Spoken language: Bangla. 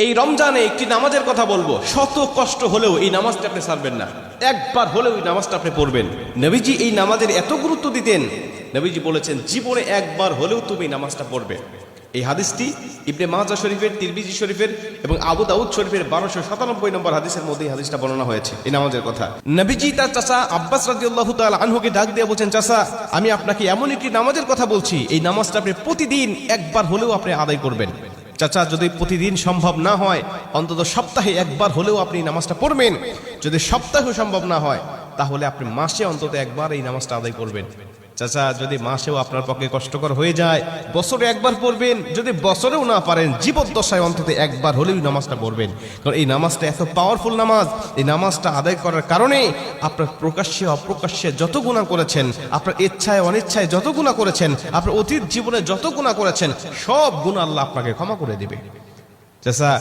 এই রমজানে একটি নামাজের কথা বলবো, শত কষ্ট হলেও এই নামাজটা আপনি ছাড়বেন না, একবার হলেও এই নামাজটা আপনি পড়বেন। নবীজি এই নামাজের এত গুরুত্ব দিতেন, নবীজি বলেছেন জীবনে একবার হলেও তুমি এই নামাজটা পড়বে। এই হাদিসটি ইবনে মাজাহ শরীফের, তিরমিজি শরীফের এবং আবু দাউদ শরীফের 1297 নম্বর হাদিসের মধ্যে এই হাদিসটা বর্ণনা হয়েছে এই নামাজের কথা। নবীজি তার চাচা আব্বাস রাদিয়াল্লাহু তাআলা আনহুকে ডাক দিয়ে বলছেন, চাচা আমি আপনাকে এমন একটি নামাজের কথা বলছি, এই নামাজটা আপনি প্রতিদিন একবার হলেও আপনি আদায় করবেন। চাচা যদি প্রতিদিন সম্ভব না হয়, অন্তত সপ্তাহে একবার হলেও আপনি নামাজটা পড়বেন। যদি সপ্তাহে সম্ভব না হয়, তাহলে আপনি মাসে অন্তত একবার এই নামাজটা আদায় করবেন। চাচা যদি মাসেও আপনার পক্ষে কষ্টকর হয়ে যায়, বছরে একবার পড়বেন। যদি বছরেও না পারেন, জীবদ্দশায় অন্তত একবার হলেও নামাজটা পড়বেন। কারণ এই নামাজটা এত পাওয়ারফুল নামাজ। এই নামাজটা আদায় করার কারণে আপনার প্রকাশ্যে অপ্রকাশ্যে যত গুনাহ করেছেন, আপনার ইচ্ছায় অনিচ্ছায় যত গুনাহ করেছেন, আপনার অতীত জীবনে যত গুনাহ করেছেন, সব গুনাহ আল্লাহ আপনাকে ক্ষমা করে দেবে। চাচা